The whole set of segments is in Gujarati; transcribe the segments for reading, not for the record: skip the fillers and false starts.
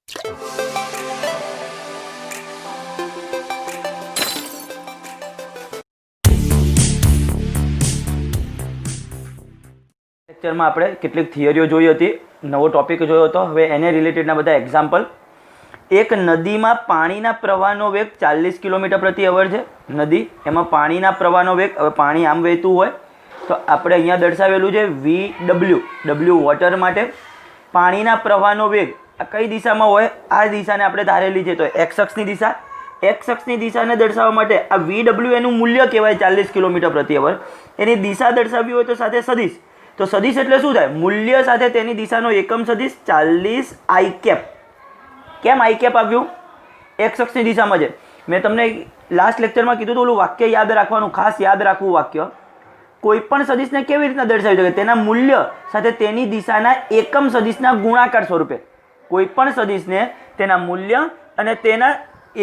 લેક્ચરમાં આપણે કેટલીક થિયરીઓ જોઈ હતી, નવો ટોપિક જોયો હતો. હવે એને રિલેટેડના બધા એક્ઝામ્પલ. એક નદીમાં પાણીના પ્રવાહનો વેગ 40 કિલોમીટર પ્રતિ અવર છે. નદી, એમાં પાણીના પ્રવાહનો વેગ, હવે પાણી આમ વહેતું હોય તો આપણે અહીંયા દર્શાવેલું છે VW, વોટર માટે. પાણીના પ્રવાહનો વેગ આ કઈ દિશામાં હોય? આ દિશાને આપણે ધારેલી છે, તો એક્સ અક્ષની દિશા. એક્સ અક્ષની દિશાને દર્શાવવા માટે આ VW એનું મૂલ્ય કહેવાય 40 કિલોમીટર પ્રતિ અવર. એની દિશા દર્શાવવી હોય તો સાથે સદિશ. તો સદિશ એટલે શું થાય? મૂલ્ય સાથે તેની દિશાનો એકમ સદિશ 40 I કેપ. કેમ I કેપ આવ્યું? એક્સ અક્ષની દિશામાં છે. મેં તમને લાસ્ટ લેક્ચરમાં કીધું હતું, ઓલું વાક્ય યાદ રાખવાનું, ખાસ યાદ રાખવું વાક્ય. કોઈ પણ સદિશને કેવી રીતના દર્શાવી શકે? તેના મૂલ્ય સાથે તેની દિશાના એકમ સદિશના ગુણાકાર સ્વરૂપે. કોઈ પણ સદિશને તેના મૂલ્ય અને તેના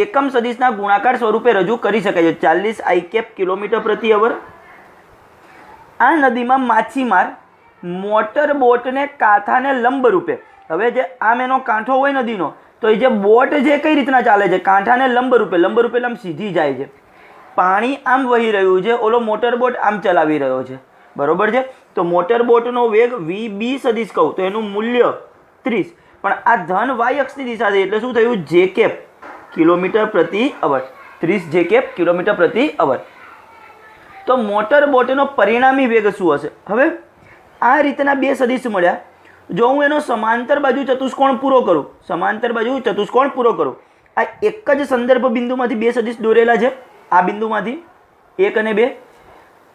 એકમ સદિશના ગુણાકાર સ્વરૂપે રજૂ કરી શકાય છે. 40 I કેપ કિલોમીટર પ્રતિ અવર. આ નદીમાં માછીમાર મોટર બોટને કાંઠાને લંબ રૂપે, હવે જે આમ એનો કાંઠો હોય નદીનો, તો એ જે બોટ જે કઈ રીતના ચાલે છે? કાંઠાને લંબ રૂપે એટલે આમ સીધી જાય છે. પાણી આમ વહી રહ્યું છે, ઓલો મોટર બોટ આમ ચલાવી રહ્યો છે, બરોબર છે. તો મોટર બોટનો વેગ VB સદિશ કહું તો એનું મૂલ્ય 30, પણ આ ધન વાય અક્ષની દિશા છે એટલે શું થયું? જે કેપ કિલોમીટર પ્રતિ અવર. 30 જે કેપ કિલોમીટર પ્રતિ અવર. તો મોટર બોટનો પરિણામી વેગ શું હશે? હવે આ રીતના બે સદિશ મળ્યા. જો હું એનો સમાંતર બાજુ ચતુષ્કોણ પૂરો કરું, આ એક જ સંદર્ભ બિંદુમાંથી બે સદિશ દોરેલા છે, આ બિંદુમાંથી 1 અને 2.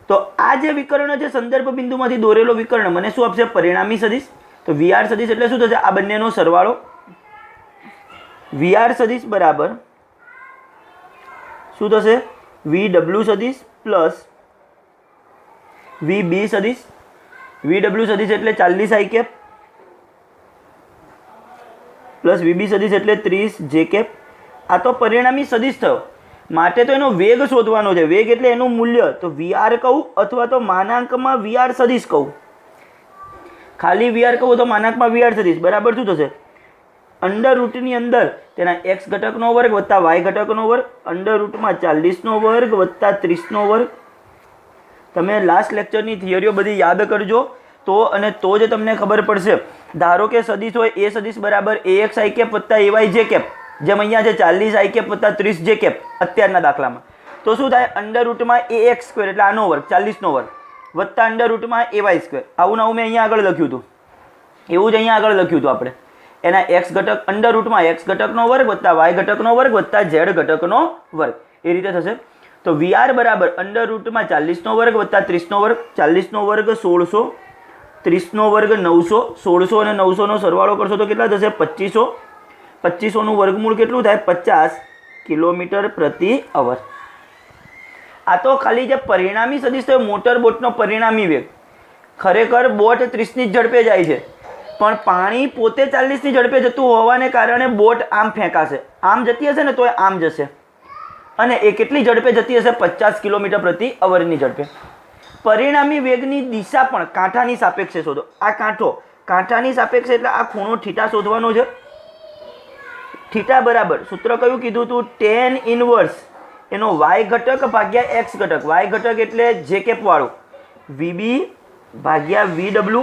તો આ જે વિકર્ણ છે, સંદર્ભ બિંદુમાંથી દોરેલો વિકર્ણ મને શું આપશે? પરિણામી સદિશ. તો VR સદિશ એટલે શું થશે? આ બંનેનો સરવાળો. VR સદિશ બરાબર શું થશે? VW સદિશ પ્લસ VB સદિશ. VW સદિશ એટલે 40 I કેપ પ્લસ VB સદિશ એટલે 30 જે કેપ. આ તો પરિણામી સદિશ થયો, માટે તો એનો વેગ શોધવાનો છે. વેગ એટલે એનું મૂલ્ય, તો VR કહું અથવા તો માનાંકમાં VR સદિશ કહું. ખાલી VR કહું તો માનાંકમાં VR સદિશ બરાબર શું થશે? અંડર રૂટની અંદર તેના x ઘટકનો વર્ગ વત્તા y ઘટકનો વર્ગ, અંડર રૂટમાં 40નો વર્ગ વત્તા 30નો વર્ગ. તમે લાસ્ટ લેક્ચરની થિયરીઓ બધી યાદ કરજો, તો જ તમને ખબર પડશે. ધારો કે સદિશ હોય એ સદિશ બરાબર AX I કેપ વત્તા AY જે કેપ, જેમ અહીંયા છે 40 I કેપ વત્તા 30 જે કેપ અત્યારના દાખલામાં. તો શું થાય? અંડર રૂટમાં AX સ્ક્વેર એટલે આનો વર્ગ 40નો વર્ગ વત્તા અંડર રૂટમાં AY સ્ક્વેર. આવું મેં અહીંયા આગળ લખ્યું હતું, એવું જ અહીંયા આગળ લખ્યું હતું આપણે. એના x ઘટક અંડર રૂટમાં x ઘટકનો વર્ગ વત્તા y ઘટકનો વર્ગ વત્તા z ઘટકનો વર્ગ, એ રીતે થશે. તો VR બરાબર અંડર રૂટમાં 40નો વર્ગ વત્તા 30નો વર્ગ. 40નો વર્ગ 1600, 30નો વર્ગ 900. 1600 અને 900નો સરવાળો કરશો તો કેટલા થશે? 2500. 2500નું વર્ગમૂળ કેટલું થાય? 50 કિલોમીટર પ્રતિ અવર. આ તો ખાલી જે પરિણામી સદિશ થયો મોટર બોટનો પરિણામી વેગ. ખરેખર બોટ 30ની ઝડપે જાય છે, પણ પાણી પોતે 40ની ઝડપે જતું હોવાને કારણે બોટ આમ ફેંકાશે. આમ જતી હશે ને તો આમ જશે, અને એ કેટલી ઝડપે જતી હશે? 50 કિલોમીટર પ્રતિ અવરની ઝડપે. પરિણામી વેગની દિશા પણ કાંઠાની સાપેક્ષે શોધો. આ કાંઠાની સાપેક્ષે એટલે આ ખૂણો θ શોધવાનો છે. θ બરાબર સૂત્ર કયું કીધું હતું? tan ઇનવર્સ એનો y ઘટક ભાગ્યા x ઘટક. y ઘટક એટલે જે કેપ વાળું, VB ભાગ્યા VW.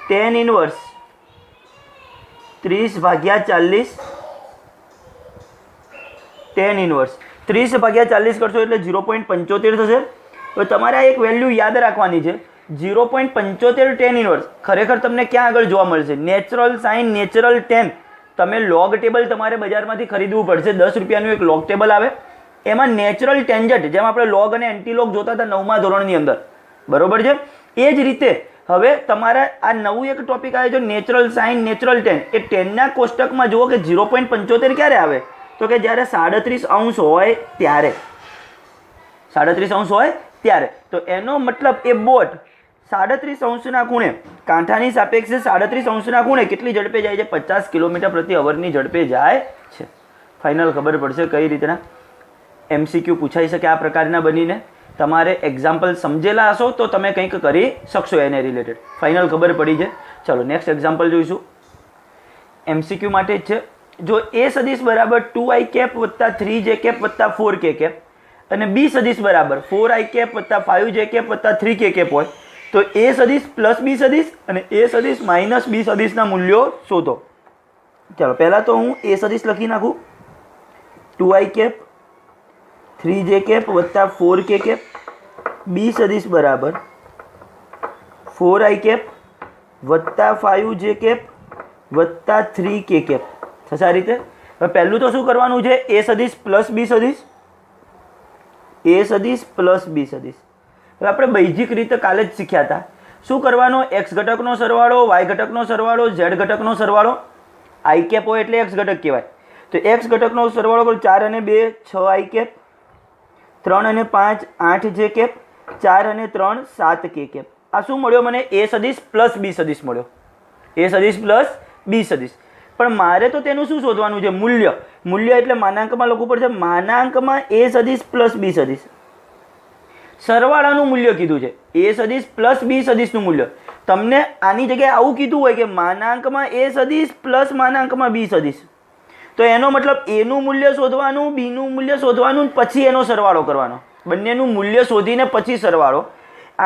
tan ઇનવર્સ 30 ભાગ્યા 40, tan ઇનવર્સ 30 ભાગ્યા 40 કરશો એટલે 0.75 થશે. તો તમારે આ એક વેલ્યુ યાદ રાખવાની છે, 0.75 tan ઇનવર્સ. ખરેખર તમને ક્યાં આગળ જોવા મળશે? Natural sine, natural tan. તમે લોગ ટેબલ તમારે બજારમાંથી ખરીદવું પડશે. 10 રૂપિયાનું એક લોગ ટેબલ આવે, એમાં નેચરલ ટેન્જન્ટ, જેમ આપણે લોગ અને એન્ટી લોગ જોતા હતા 9મા ધોરણની અંદર, બરોબર છે. એ જ રીતે હવે તમારે આ નવું એક ટોપિક આવે છે નેચરલ સાઇન, નેચરલ tan. એ ટેનના કોષ્ટકમાં જુઓ કે 0.75 ક્યારે આવે? તો કે જ્યારે 37° હોય ત્યારે. 37° હોય ત્યારે. તો એનો મતલબ એ બોટ 37°ના ખૂણે, કાંઠાની સાપેક્ષે 37°ના ખૂણે કેટલી ઝડપે જાય છે? 50 કિલોમીટર પ્રતિ અવરની ઝડપે જાય છે. ફાઇનલ ખબર પડશે કઈ રીતના MCQ પૂછાઈ શકે આ પ્રકારના બનીને. તમારે એક્ઝામ્પલ સમજેલા હશો તો તમે કંઈક કરી શકશો એને રિલેટેડ. ફાઇનલ ખબર પડી છે. ચલો નેક્સ્ટ એક્ઝામ્પલ જોઈશું. MCQ માટે જ છે. જો A સદિશ બરાબર 2i કેપ વત્તા 3j કેપ વત્તા 4k કેપ અને B સદિશ બરાબર 4i કેપ વત્તા 5j કેપ વત્તા 3k કેપ હોય તો A સદિશ પ્લસ B સદિશ અને A સદિશ માઇનસ B સદિશના મૂલ્યો શોધો. ચાલો પહેલાં તો હું A સદિશ લખી નાખું. 2i કેપ 3j કેપ વત્તા 4k કેપ. B સદિશ બરાબર 4i કેપ વત્તા 5j કેપ વત્તા 3k કેપ થશે આ રીતે. હવે પહેલું તો શું કરવાનું છે? A સદિશ પ્લસ B સદિશ, A સદિશ પ્લસ B સદિશ. હવે આપણે બૈજિક રીતે કાલે જ શીખ્યા હતા. શું કરવાનો? x ઘટકનો સરવાળો, y ઘટકનો સરવાળો, z ઘટકનો સરવાળો. i કેપ હોય એટલે x ઘટક કહેવાય. તો x ઘટકનો સરવાળો કરો 4 અને 2 6i કેપ, 3 અને 5 8j કેપ, 4 અને 3 7k કેપ. આ શું મળ્યો મને? A સદિશ પ્લસ B સદિશ મળ્યો. A સદિશ પ્લસ B સદિશ. પણ મારે તો તેનું શું શોધવાનું છે? મૂલ્ય. મૂલ્ય એટલે માનાંકમાં લખવું પડશે. માનાંકમાં A સદિશ પ્લસ B સદિશ સરવાળાનું મૂલ્ય કીધું છે. A સદિશ પ્લસ B સદિશનું મૂલ્ય. તમને આની જગ્યાએ આવું કીધું હોય કે માનાંકમાં A સદિશ પ્લસ માનાંકમાં B સદિશ, તો એનો મતલબ A નું મૂલ્ય શોધવાનું, B નું મૂલ્ય શોધવાનું, પછી એનો સરવાળો કરવાનો. બંનેનું મૂલ્ય શોધીને પછી સરવાળો.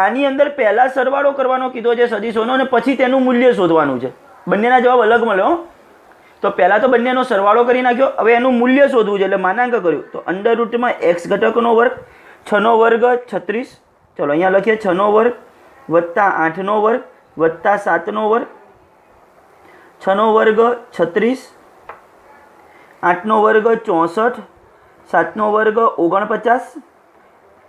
આની અંદર પહેલા સરવાળો કરવાનો કીધો છે સદિશોનો અને પછી તેનું મૂલ્ય શોધવાનું છે. બંનેના જવાબ અલગ મળ્યો. તો પહેલાં તો બંનેનો સરવાળો કરી નાખ્યો. હવે એનું મૂલ્ય શોધવું છે એટલે માનાંક કર્યું. તો અંડર રૂટમાં x ઘટકનો વર્ગ 6નો વર્ગ 36. ચલો અહીંયા લખીએ 6નો વર્ગ વત્તા 8નો વર્ગ વત્તા 7નો વર્ગ. 6નો વર્ગ 36, 8નો વર્ગ 64, 7નો વર્ગ 49,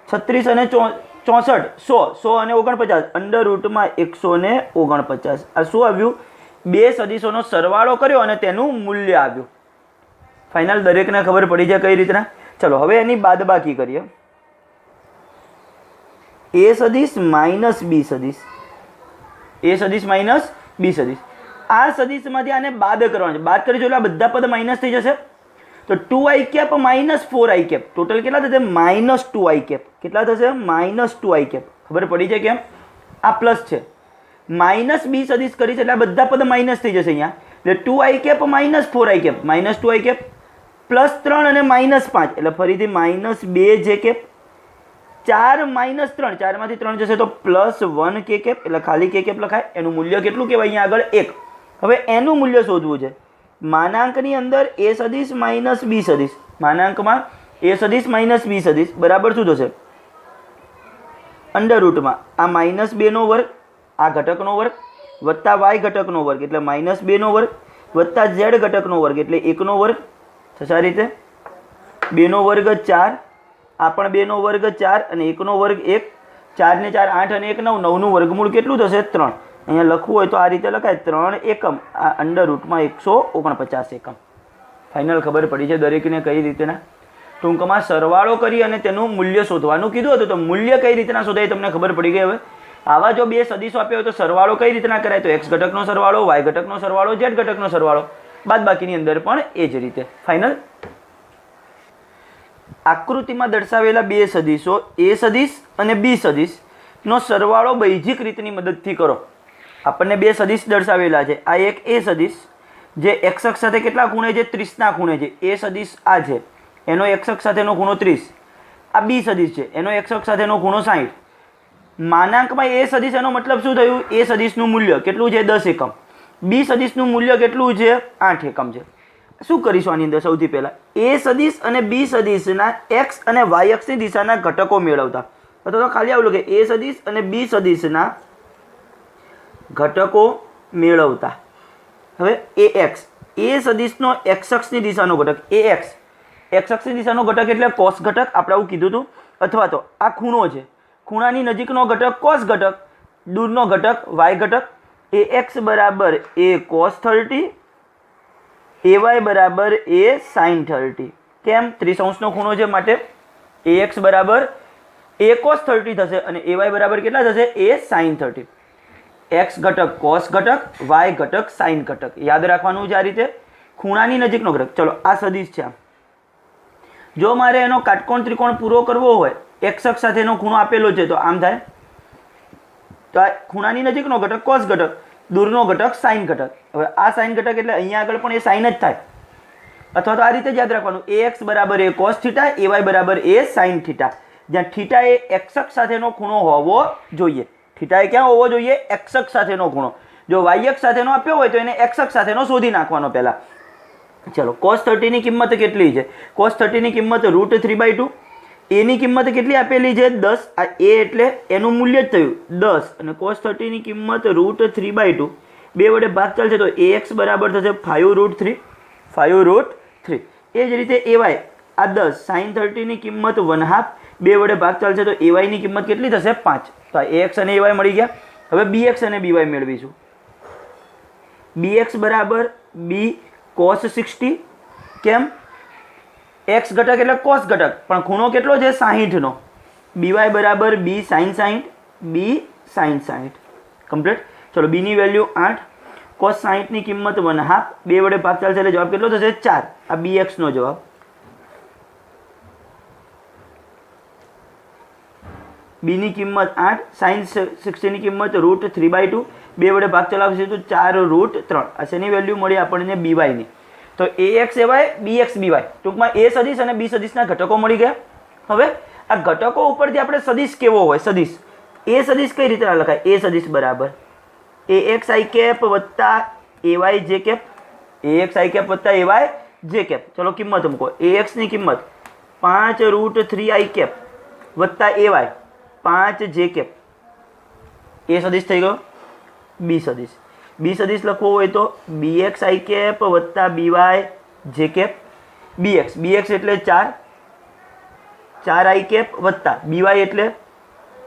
36 અને 64 100 અને 49 અંડર રૂટમાં 149. આ શું આવ્યું? બે સદિશોનો સરવાળો કર્યો અને તેનું મૂલ્ય આવ્યું. ફાઇનલ દરેકને ખબર પડી જાય કઈ રીતના. ચલો હવે એની બાદબાકી કરીએ. A સદિશ માઇનસ B સદિશ, A સદિશ માઇનસ B સદિશ. આ સદિશમાંથી આને બાદ કરવાનું છે. બાદ કરીશું એટલે આ બધા પદ માઇનસ થઈ જશે. તો 2i cap minus 4i cap total કેટલા થશે? Minus 2i cap. કેટલા થશે? Minus 2i cap. ખબર પડી છે કેમ? આ પ્લસ છે. માઇનસ B સદિશ કરી છે એટલે આ બધા પદ માઇનસ થઈ જશે અહીંયા. એટલે 2i cap minus 4i cap minus 2i cap plus 3 અને માઇનસ 5 એટલે ફરીથી માઇનસ 2j કેપ. 4 માઇનસ 3, 4માંથી 3 જશે તો પ્લસ 1k કેપ એટલે ખાલી k કેપ લખાય. એનું મૂલ્ય કેટલું કહેવાય? અહીંયા આગળ 1. હવે એનું મૂલ્ય શોધવું છે. માનાંકની અંદર A સદિશ માઇનસ B સદિશ, માનાંકમાં A સદિશ માઇનસ B સદિશ બરાબર શું થશે? અંડર રૂટમાં આ માઇનસ 2નો વર્ગ, આ ઘટકનો વર્ગ વત્તા y ઘટકનો વર્ગ એટલે માઇનસ 2નો વર્ગ વત્તા z ઘટકનો વર્ગ એટલે 1નો વર્ગ થશે. આ રીતે 2નો વર્ગ 4, આ પણ 2નો વર્ગ 4 અને 1નો વર્ગ 1. 4 ને 4 8 અને 1 9, 9નું વર્ગમૂળ કેટલું થશે? 3. અહીંયા લખવું હોય તો આ રીતે લખાય 3 એકમ. આ અંડર રૂટમાં 149 એકમ. ફાઇનલ ખબર પડી છે દરેકને કઈ રીતના. ટૂંકમાં સરવાળો કરી અને તેનું મૂલ્ય શોધવાનું કીધું હતું. તો મૂલ્ય કઈ રીતના શોધાય તમને ખબર પડી ગઈ. હવે આવા જો બે સદિશો આપ્યા હોય તો સરવાળો કઈ રીતના કરાય? તો x ઘટકનો સરવાળો, y ઘટકનો સરવાળો, z ઘટકનો સરવાળો. બાદ બાકીની અંદર પણ એ જ રીતે. ફાઇનલ. આકૃતિમાં દર્શાવેલા બે સદિશો A સદિશ અને B સદિશનો સરવાળો બૈજિક રીતની મદદથી કરો. આપણને બે સદિશ દર્શાવેલા છે. આ એક A સદિશ જે x અક્ષ સાથે કેટલા ખૂણે છે? 30ના ખૂણે છે. A સદિશ આ છે, એનો x અક્ષ સાથેનો ખૂણો 30. આ B સદિશ છે, એનો x અક્ષ સાથેનો ખૂણો 60. માનાંકમાં A સદિશ એનો મતલબ શું થયું? A સદિશનું મૂલ્ય કેટલું છે? 10 એકમ. B સદિશનું મૂલ્ય કેટલું છે? 8 એકમ છે. શું કરીશું આની અંદર? સૌથી પહેલાં A સદિશ અને B સદિશના x અને y અક્ષની દિશાના ઘટકો મેળવતા. અથવા તો ખાલી આવું કે A સદિશ અને B સદિશના ઘટકો મેળવતા. હવે ax, A સદિશનો x અક્ષની દિશાનો ઘટક ax, x અક્ષની દિશાનો ઘટક એટલે cos ઘટક, આપણે આવું કીધું હતું. અથવા તો આ ખૂણો છે, ખૂણાની નજીકનો ઘટક cos ઘટક, દૂરનો ઘટક y ઘટક. ax બરાબર a cos 30, ay બરાબર a sin 30. કેમ? 30° ખૂણો છે માટે ax બરાબર a cos 30 થશે અને ay બરાબર કેટલા થશે? a sin 30. x ઘટક cos ઘટક, y ઘટક sin ઘટક. યાદ રાખવાનું છે આ રીતે. ખૂણાની નજીકનો ઘટક. ચલો આ સદિશ છે. જો મારે એનો કાટકોણ ત્રિકોણ પૂરો કરવો હોય, x અક્ષ સાથેનો ખૂણો આપેલો છે તો આમ થાય. તો આ ખૂણાની નજીકનો ઘટક cos ઘટક, દૂરનો ઘટક સાઇન ઘટક. હવે આ સાઇન ઘટક એટલે અહીંયા આગળ પણ એ સાઇન જ થાય, અથવા તો આ રીતે જ યાદ રાખવાનું, ax બરાબર એ કોસ થીટા, ay બરાબર એ સાઇન થીટા, જ્યાં થીટા એ એક્સ અક્ષ સાથેનો ખૂણો હોવો જોઈએ. થીટા એ ક્યાં હોવો જોઈએ? એક્સ અક્ષ સાથેનો ખૂણો. જો વાય અક્ષ સાથેનો આપ્યો હોય તો એને એક્સ અક્ષ સાથેનો શોધી નાખવાનો પહેલા. ચલો, cos 30 ની કિંમત કેટલી છે? cos 30 ની કિંમત √3/2. a ની કિંમત કેટલી આપેલી છે? 10. આ a એટલે એનું મૂલ્ય જ થયું 10, અને cos 30 ની કિંમત √3/2. 2 વડે ભાગ ચાલશે તો ax બરાબર થશે 5√3. 5√3. એ જ રીતે ay આ 10, sin 30 ની કિંમત 1/2. 2 વડે ભાગ ચાલશે તો ay ની કિંમત કેટલી થશે? 5. તો આ ax અને ay મળી ગયા. હવે bx અને by મેળવીશું. bx બરાબર b cos 60. કેમ? x ઘટક એટલે cos ઘટક, પણ ખૂણો કેટલો છે? 60 નો. by બરાબર b sin 60. b sin 60 complete. ચલો, b ની વેલ્યુ 8. cos 60 ની કિંમત 1/2. 2 વડે ભાગ ચાલશે એટલે જવાબ કેટલો થશે? 4. આ bx નો જવાબ. b ની કિંમત 8, sin 60 ની કિંમત √3/2. 2 વડે ભાગ ચલાવશે તો 4√3. આ શેની વેલ્યુ મળી આપણને? by ની. તો ax ay bx by, ટૂંકમાં a સદિશ અને b સદિશના ઘટકો મળી ગયા. હવે આ ઘટકો ઉપરથી આપણે સદિશ કેવો હોય? સદિશ a સદિશ કઈ રીતે લખાય? a સદિશ બરાબર ax i કેપ વત્તા ay j cap. ax i cap વત્તા ay j કેપ. ચલો, કિંમત મૂકો. ax ની કિંમત 5√3i કેપ વત્તા ay 5j કેપ. a સદિશ થઈ ગયો. b સદિશ. b સદિશ લખવો હોય તો bx i કેપ વત્તા by j કેપ. bx એટલે 4, 4i કેપ વત્તા by એટલે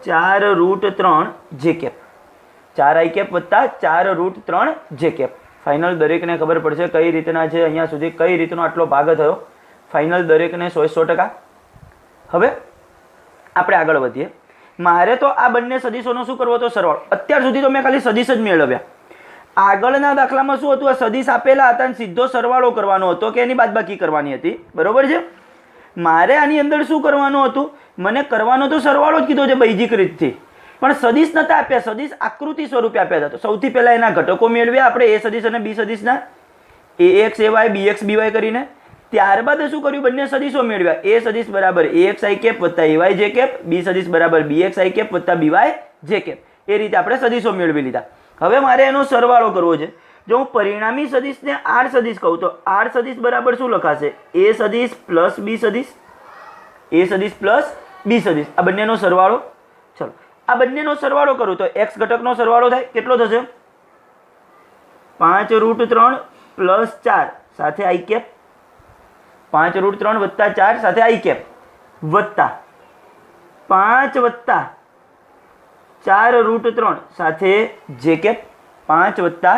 4√3 j કેપ. 4i કેપ વત્તા 4√3 j કેપ. ફાઇનલ દરેકને ખબર પડશે કઈ રીતના છે, અહીંયા સુધી કઈ રીતનો આટલો ભાગ થયો. ફાઇનલ દરેકને 100%. હવે આપણે આગળ વધીએ. મારે તો આ બંને સદિશોનો શું કરવો હતો? સરવાળો. અત્યાર સુધી તો મેં ખાલી સદિશ જ મેળવ્યા. આગળના દાખલામાં શું હતું? આ સદિશ આપેલા હતા અને સીધો સરવાળો કરવાનો હતો કે એની બાદબાકી કરવાની હતી. બરોબર છે? મારે આની અંદર શું કરવાનું હતું? મને કરવાનો તો સરવાળો જ કીધો છે બૈજિક રીતથી, પણ સદિશ નતા આપ્યા. સદિશ આકૃતિ સ્વરૂપે આપ્યા હતા. તો સૌથી પહેલા એના ઘટકો મેળવ્યા આપણે, a સદિશ અને b સદિશના, ax ay bx by કરીને. ત્યારબાદ શું કર્યું? બંને સદિશો મેળવ્યા. a સદિશ બરાબર ax i કેપ વત્તા ay j કેપ, b સદિશ બરાબર bx i કેપ વત્તા by j કેપ. એ રીતે આપણે સદિશો મેળવી લીધા. હવે મારે એનો સરવાળો કરવો છે. જો હું પરિણામી સદિશને r સદિશ કહું તો r સદિશ બરાબર શું લખાશે? a સદિશ પ્લસ b સદિશ. a સદિશ પ્લસ b સદિશ. આ બંનેનો સરવાળો. ચલો, આ બંનેનો સરવાળો કરું તો x ઘટકનો સરવાળો થાય. કેટલો થશે? 5√3 પ્લસ 4 સાથે i કેપ, 5√3 વત્તા 4 સાથે i કેપ, વત્તા 5 વત્તા 4√3 સાથે j કેપ, 5 વત્તા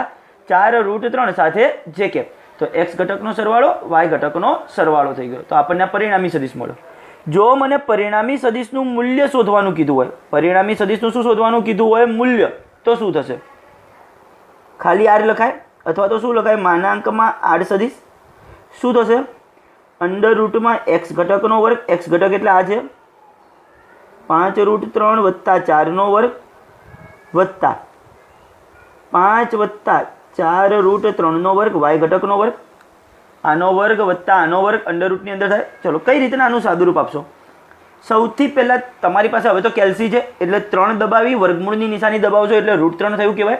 4√3 સાથે j કેપ. તો x ઘટકનો સરવાળો y ઘટકનો સરવાળો થઈ ગયો. તો આપણને પરિણામી સદિશ મળ્યો. જો મને પરિણામી સદિશનું મૂલ્ય શોધવાનું કીધું હોય, પરિણામી સદિશનું શું શોધવાનું કીધું હોય? મૂલ્ય. તો શું થશે? ખાલી r લખાય, અથવા તો શું લખાય? માનાંકમાં r સદિશ. શું થશે? અંડર રૂટમાં x ઘટકનો વર્ગ. x ઘટક એટલે આ છે 5√3 વત્તા 4નો વર્ગ વત્તા 5 વત્તા 4√3નો વર્ગ y ઘટકનો વર્ગ. આનો વર્ગ વત્તા આનો વર્ગ અંડરરૂટની અંદર થાય. ચલો, કઈ રીતના આનું સાદુરૂપ આપશો? સૌથી પહેલાં તમારી પાસે હવે તો કેલ્સી છે એટલે 3 દબાવી વર્ગમૂળની નિશાની દબાવશો એટલે √3 થયું કહેવાય.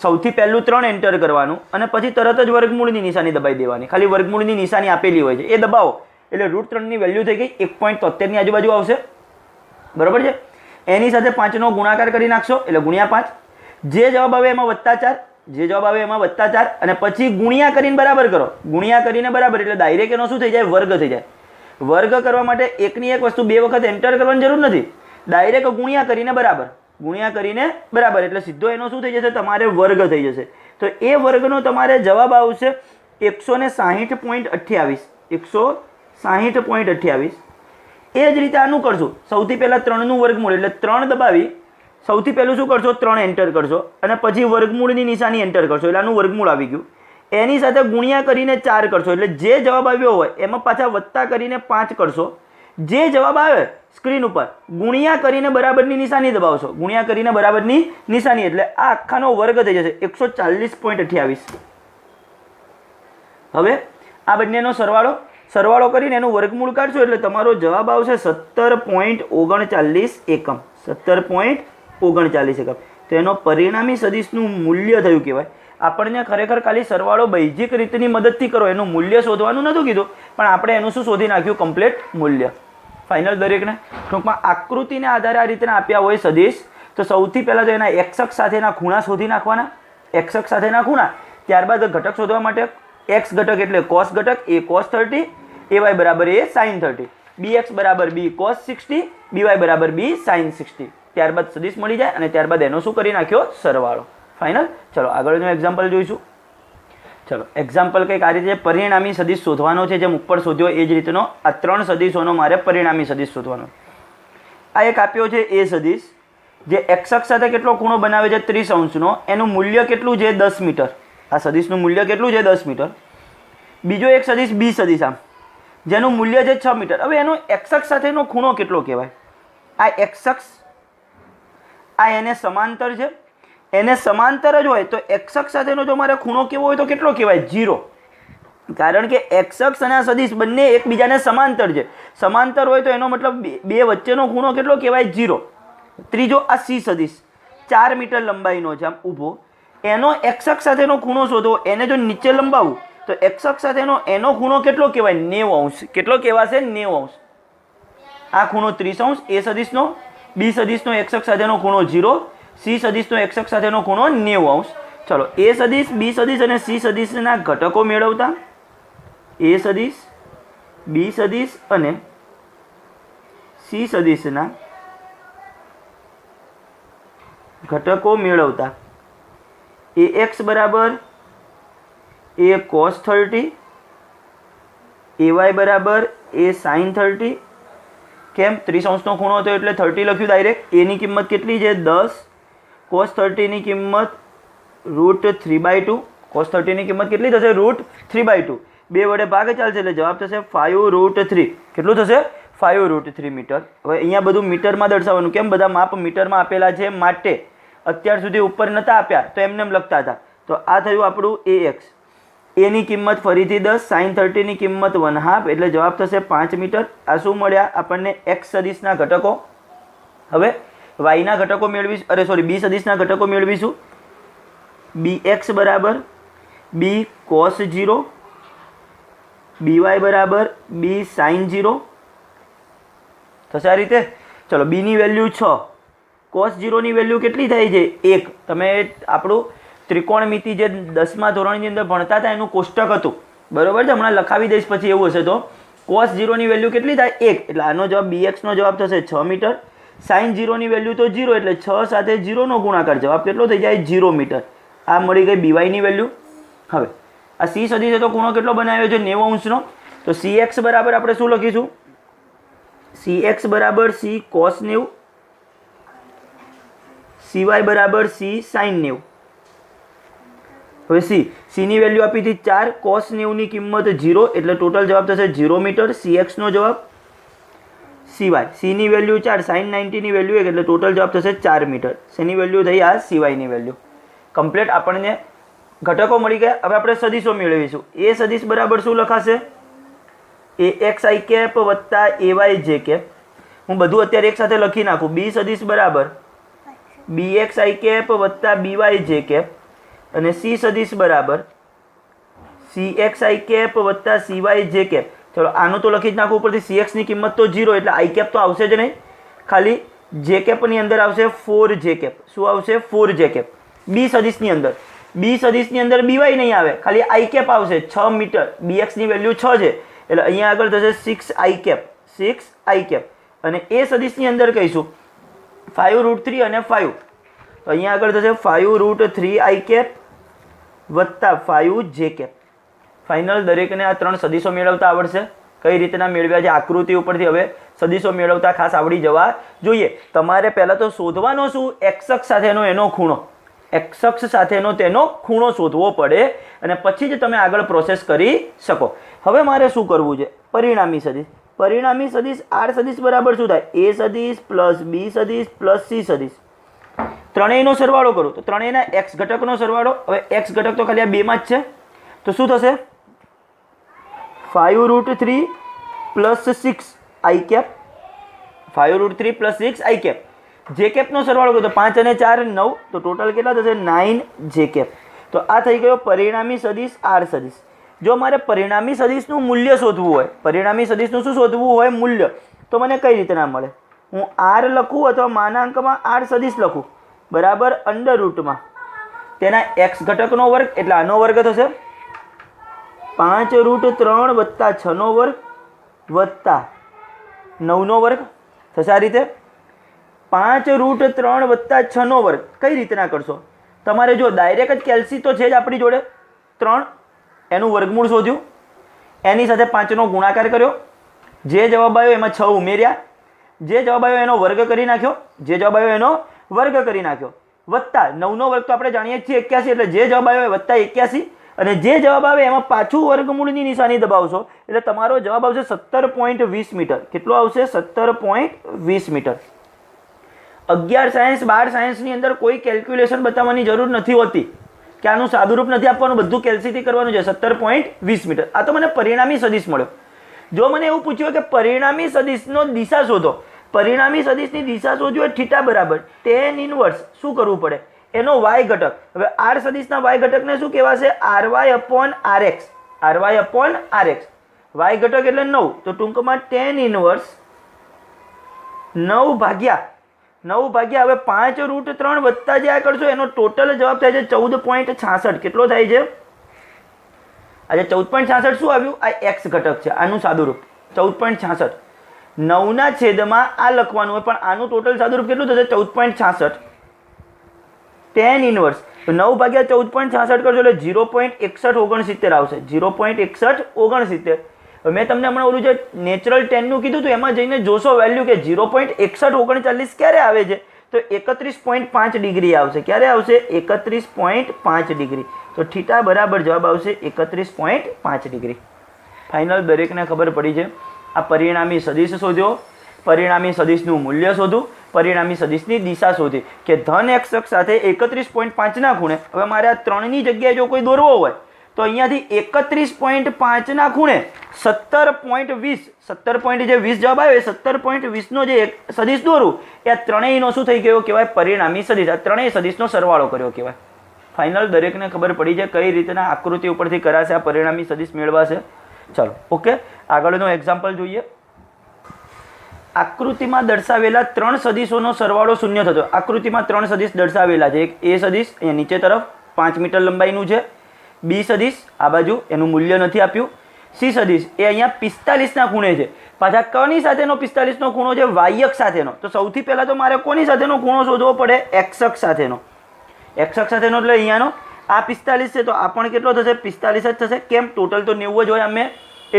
સૌથી પહેલું 3 એન્ટર કરવાનું અને પછી તરત જ વર્ગમૂળની નિશાની દબાવી દેવાની. ખાલી વર્ગમૂળની નિશાની આપેલી હોય છે એ દબાવો એટલે √3ની વેલ્યુ થઈ ગઈ 1.73 ની આજુબાજુ આવશે. બરોબર છે? એની સાથે 5નો ગુણાકાર કરી નાખશો એટલે ×5. જે જવાબ આવે એમાં +4, જે જવાબ આવે એમાં +4 અને પછી ગુણ્યા કરીને બરાબર કરો. ગુણ્યા કરીને બરાબર એટલે ડાયરેક્ટ એનો શું થઈ જાય? વર્ગ થઈ જાય. વર્ગ કરવા માટે એકની એક વસ્તુ 2 વખત એન્ટર કરવાની જરૂર નથી. ડાયરેક્ટ ગુણ્યા કરીને બરાબર, ગુણ્યા કરીને બરાબર એટલે સીધો એનો શું થઈ જશે? તમારે વર્ગ થઈ જશે. તો એ વર્ગનો તમારે જવાબ આવશે 160.28. 160.28. એ જ રીતે આનું કરશું. સૌથી પહેલાં 3નું વર્ગમૂળ એટલે 3 દબાવી સૌથી પહેલું શું કરશો? 3 એન્ટર કરશો અને પછી વર્ગમૂળની નિશાની એન્ટર કરશો એટલે આનું વર્ગમૂળ આવી ગયું. એની સાથે ગુણ્યા કરીને 4 કરશો એટલે જે જવાબ આવ્યો હોય એમાં પાછા વત્તા કરીને 5 કરશો જે જવાબ આવે સ્ક્રીન ઉપર ગુણ્યા કરીને બરાબરની નિશાની દબાવશો, ગુણ્યા કરીને બરાબરની નિશાની એટલે આ આખાનો વર્ગ થઈ જશે 140.28. હવે આ બંનેનો સરવાળો કરીને એનું વર્ગમૂળ કાઢશો એટલે તમારો જવાબ આવશે 17.39 એકમ. 17.39 એકમ. તો એનો પરિણામી સદિશનું મૂલ્ય થયું કહેવાય. આપણને ખરેખર ખાલી સરવાળો બૈજિક રીતની મદદથી કરો, એનું મૂલ્ય શોધવાનું નહોતું કીધું, પણ આપણે એનું શું શોધી નાખ્યું? કમ્પ્લીટ મૂલ્ય. ફાઇનલ દરેકને ટૂંકમાં આકૃતિને આધારે આ રીતના આપ્યા હોય સદિશ, તો સૌથી પહેલાં તો એના એક્સ અક્ષ સાથેના ખૂણા શોધી નાખવાના. એક્સ અક્ષ સાથેના ખૂણા, ત્યારબાદ ઘટક શોધવા માટે એક્સ ઘટક એટલે કોસ ઘટક, એ કોસ 30, ay બરાબર એ સાઇન 30, bx બરાબર b કોસ 60, by બરાબર b સાઇન 60. ત્યારબાદ સદિશ મળી જાય અને ત્યારબાદ એનો શું કરી નાખ્યો? સરવાળો. ફાઇનલ. ચલો આગળનું એક્ઝામ્પલ જોઈશું. ચલો એક્ઝામ્પલ કંઈક આ રીતે પરિણામી સદિશ શોધવાનો છે, જેમ ઉપર શોધ્યો એ જ રીતનો આ 3 સદિશોનો મારે પરિણામી સદિશ શોધવાનો. આ એક આપ્યો છે એ સદિશ જે એક્સ અક્ષ સાથે કેટલો ખૂણો બનાવે છે? 30 અંશનો. એનું મૂલ્ય કેટલું છે? 10 મીટર. આ સદિશનું મૂલ્ય કેટલું છે? 10 મીટર. બીજો એક સદિશ બી સદિશ આમ જેનું મૂલ્ય છે 6 મીટર. હવે એનો એક્સ અક્ષ સાથેનો ખૂણો કેટલો કહેવાય? આ એક્સ અક્ષ આ એને સમાંતર છે, એને સમાંતર જ હોય તો એક્સ અક્ષ સાથેનો જો મારે ખૂણો કેવો હોય તો કેટલો કહેવાય? 0. કારણ કે એક્સ અક્ષ અને આ સદિશ બંને એકબીજાને સમાંતર છે. સમાંતર હોય તો એનો મતલબ બે વચ્ચેનો ખૂણો કેટલો કહેવાય? 0. ત્રીજો આ સી સદિશ 4 મીટર લંબાઈનો છે આમ ઊભો, એનો એક્સ અક્ષ સાથેનો ખૂણો શોધો. એને જો નીચે લંબાવું તો એક્સ અક્ષ સાથેનો એનો ખૂણો કેટલો કહેવાય? 90 અંશ. કેટલો કહેવાશે? 90 અંશ. આ ખૂણો 30 અંશ એ સદિશનો, બી સદિશનો એક્સ અક્ષ સાથેનો ખૂણો 0, સી સદિશનો એક્સ અક્ષ સાથેનો ખૂણો 90 અંશ. ચલો એ સદિશ, બી સદિશ અને સી સદિશના ઘટકો મેળવતા, એ સદિશ, બી સદિશ અને સી સદિશના ઘટકો મેળવતા એ એક્સ બરાબર એ કોસ 30, ay બરાબર એ સાઇન 30. કેમ? 30 અંશનો ખૂણો હતો એટલે 30 લખ્યું ડાયરેક્ટ. એની કિંમત કેટલી છે? 10. કોસ 30ની કિંમત √3/2. કોસ 30ની કિંમત કેટલી થશે? √3/2. 2 વડે ભાગ ચાલશે એટલે જવાબ થશે 5√3. કેટલું થશે? 5√3 મીટર. હવે અહીંયા બધું મીટરમાં દર્શાવવાનું. કેમ? બધા માપ મીટરમાં આપેલા છે માટે અત્યાર સુધી ઉપર નહોતા આપ્યા તો એમને એમ લખતા હતા. તો આ થયું આપણું ax. એની કિંમત ફરીથી 10, સાઇન 30ની કિંમત 1/2 એટલે જવાબ થશે 5 મીટર. આ શું મળ્યા આપણને? એક્સ સદિશના ઘટકો. હવે વાયના ઘટકો મેળવીશું, બી સદિશના ઘટકો મેળવીશું. bx બરાબર b કોસ 0, by બરાબર b સાઇન 0 થશે આ રીતે. ચલો બીની વેલ્યુ 6, કોસ 0ની વેલ્યુ કેટલી થાય છે? 1. તમે આપણું ત્રિકોણમિતિ જે 10મા ધોરણની અંદર ભણતા હતા એનું કોષ્ટક હતું, બરોબર છે? હમણાં લખાવી દઈશ પછી એવું હશે તો. કોસ 0ની વેલ્યુ કેટલી થાય? 1. એટલે આનો જવાબ bx નો જવાબ થશે 6 મીટર. સાઇન 0ની વેલ્યુ તો 0 એટલે 6 સાથે 0નો ગુણાકાર, જવાબ કેટલો થઈ જાય? 0 મીટર. આ મળી ગઈ by ની વેલ્યુ. હવે આ સી સદિશે તો ખૂણો કેટલો બનાવ્યો છે? 90 અંશનો. તો cx બરાબર આપણે શું લખીશું? cx બરાબર c કોસ 90, cy બરાબર c સાઇન 90. હવે સીની વેલ્યુ આપી હતી 4, કોસ 90ની કિંમત 0 એટલે ટોટલ જવાબ થશે 0 મીટર. cxનો જવાબ સીની વેલ્યુ 4, સાઇન 90ની વેલ્યુ 1 એટલે ટોટલ જવાબ થશે 4 મીટર. શેની વેલ્યુ થઈ? આ cyની વેલ્યુ. કમ્પ્લીટ આપણને ઘટકો મળી ગયા. હવે આપણે સદિશો મેળવીશું. એ સદિશ બરાબર શું લખાશે? axi કેપ વત્તા ayj કેપ. હું બધું અત્યારે એક સાથે લખી નાખું. બી સદિશ બરાબર bxi કેપ વત્તા byj કેપ અને સી સદિશ બરાબર cxi કેપ વત્તા cyj કેપ. ચલો આનું તો લખી જ નાખવું ઉપરથી. cx ની કિંમત તો 0 એટલે i કેપ તો આવશે જ નહીં, ખાલી j કેપની અંદર આવશે 4j કેપ. શું આવશે? 4j cap. બી સદિશની અંદર by નહીં આવે, ખાલી i કેપ આવશે 6 મીટર. bx ની વેલ્યુ 6 છે એટલે અહીંયા આગળ થશે 6i કેપ, 6i કેપ. અને એ સદિશની અંદર કહીશું 5√3 અને 5, તો અહીંયા આગળ થશે 5√3i કેપ વત્તા 5j કેપ. ફાઇનલ દરેકને આ 3 સદિશો મેળવતા આવડશે. કઈ રીતના મેળવ્યા છે આકૃતિ ઉપરથી હવે સદિશો મેળવતા ખાસ આવડી જવા જોઈએ. તમારે પહેલાં તો શોધવાનો શું? એક્સ અક્ષ સાથેનો એનો ખૂણો. એક્સ અક્ષ સાથેનો તેનો ખૂણો શોધવો પડે અને પછી જ તમે આગળ પ્રોસેસ કરી શકો. હવે મારે શું કરવું છે? પરિણામી સદિશ. પરિણામી સદિશ આર સદિશ બરાબર શું થાય? એ સદિશ પ્લસ બી સદિશ પ્લસ સી સદિશ, ત્રણેયનો સરવાળો કરો તો ત્રણેયના એક્સ ઘટકનો સરવાળો. હવે એક્સ ઘટક તો ખાલી આ બેમાં જ છે, તો શું થશે? 5√3 plus 6 I cap, 5√3 plus 6 I cap. જે કેપનો સરવાળો કરો તો 5 અને 4 9, તો ટોટલ કેટલા થશે? 9 જે કેપ. તો આ થઈ ગયો પરિણામી સદિશ આર સદિશ. જો મારે પરિણામી સદિશનું મૂલ્ય શોધવું હોય, પરિણામી સદિશનું શું શોધવું હોય? મૂલ્ય. તો મને કઈ રીતે ના મળે? હું આર લખું અથવા માનાંકમાં આર સદિશ લખું બરાબર અંડર રૂટમાં તેના એક્સ ઘટકનો વર્ગ, એટલે આનો વર્ગ થશે 5√3 વત્તા 6નો વર્ગ વત્તા 9નો વર્ગ થશે. આ રીતે 5√3 વત્તા 6નો વર્ગ કઈ રીતના કરશો? તમારે જો ડાયરેક્ટ જ કેલ્સી તો છે જ આપણી જોડે 3, એનું વર્ગમૂળ શોધ્યું, એની સાથે 5નો ગુણાકાર કર્યો, જે જવાબ આવ્યો એમાં 6 ઉમેર્યા, જે જવાબ આવ્યો એનો વર્ગ કરી નાખ્યો, જે જવાબ આવ્યો એનો વર્ગ કરી નાખ્યો, વત્તા 9નો વર્ગ તો આપણે જાણીએ છીએ 81, એટલે જે જવાબ આવ્યો એ વત્તા 81, અને જે જવાબ આવે એમાં પાછું વર્ગમૂળની નિશાની દબાવશો એટલે તમારો જવાબ આવશે 17.20 મીટર. કેટલો આવશે? 17.20 મીટર. 11 સાયન્સ 12 સાયન્સની અંદર કોઈ કેલ્ક્યુલેશન બતાવવાની જરૂર નથી હોતી કે આનું સાદુરૂપ નથી આપવાનું, બધું કેલ્સીથી કરવાનું છે. 17.20 મીટર. આ તો મને પરિણામી સદિશ મળ્યો. જો મને એવું પૂછ્યું કે પરિણામી સદિશનો દિશા શોધો, પરિણામી સદિશની દિશા શોધ્યું એ થીટા બરાબર tan ઇનવર્સ શું કરવું પડે? એનો વાય ઘટક. હવે આર સદિશના વાય ઘટકને શું કહેવાશે? ry/rx, ry/rx. વાય ઘટક એટલે 9, તો ટૂંકમાં tan ઇનવર્સ 9 ભાગ્યા હવે 5√3 વત્તા જે આ કરશો એનો ટોટલ જવાબ થાય છે 14.66. કેટલો થાય છે? આજે 14.66 શું આવ્યું? આ એક્સ ઘટક છે, આનું સાદુરૂપ 14.66. 9ના છેદમાં આ લખવાનું હોય, પણ આનું ટોટલ સાદુરૂપ કેટલું થશે? 14.66. tan ઇનવર્સ 9 ભાગ્યા 14.66 કરશો એટલે 0.6169 આવશે. 0.6169. મેં તમને હમણાં ઓલું જે નેચરલ ટેનનું કીધું હતું એમાં જઈને જોશો વેલ્યુ કે 0.6139 ક્યારે આવે છે? તો 31.5 ડિગ્રી આવશે. ક્યારે આવશે? 31.5 ડિગ્રી. તો થીટા બરાબર જવાબ આવશે 31.5 ડિગ્રી. ફાઇનલ દરેકને ખબર પડી છે. આ પરિણામી સદિશ શોધ્યો, પરિણામી સદિશનું મૂલ્ય શોધું, પરિણામી સદિશની દિશા શોધી કે ધન એક્સ અક્ષ સાથે 31.5ના ખૂણે. હવે મારે આ 3ની જગ્યાએ જો કોઈ દોરવો હોય તો અહીંયાથી 31.5ના ખૂણે 17.20, 17.20 જવાબ આવ્યો એ 17.20નો જે સદિશ દોરું એ આ ત્રણેયનો શું થઈ ગયો કહેવાય? પરિણામી સદિશ. આ ત્રણેય સદિશનો સરવાળો કર્યો કહેવાય. ફાઇનલ દરેકને ખબર પડી છે કઈ રીતના આકૃતિ ઉપરથી કરાશે આ પરિણામી સદિશ મેળવાશે. ચલો ઓકે, આગળનો એક્ઝામ્પલ જોઈએ. આકૃતિમાં દર્શાવેલા 3 સદિશોનો સરવાળો શૂન્ય થતો. આકૃતિમાં 3 સદિશ દર્શાવેલા છે. એક એ સદિશ અહીંયા નીચે તરફ 5 મીટર લંબાઈનું છે, બી સદિશ આ બાજુ એનું મૂલ્ય નથી આપ્યું, સી સદિશ એ અહીંયા 45ના ખૂણે છે. પાછા કની સાથેનો 45નો ખૂણો છે? વાય અક્ષ સાથેનો. તો સૌથી પહેલાં તો મારે કોની સાથેનો ખૂણો શોધવો પડે? એક્સ અક્ષ સાથેનો. એક્સ અક્ષ સાથેનો એટલે અહીંયાનો આ 45 છે તો આ પણ કેટલો થશે? 45 જ થશે. કેમ? ટોટલ તો 90 જ હોય અમે,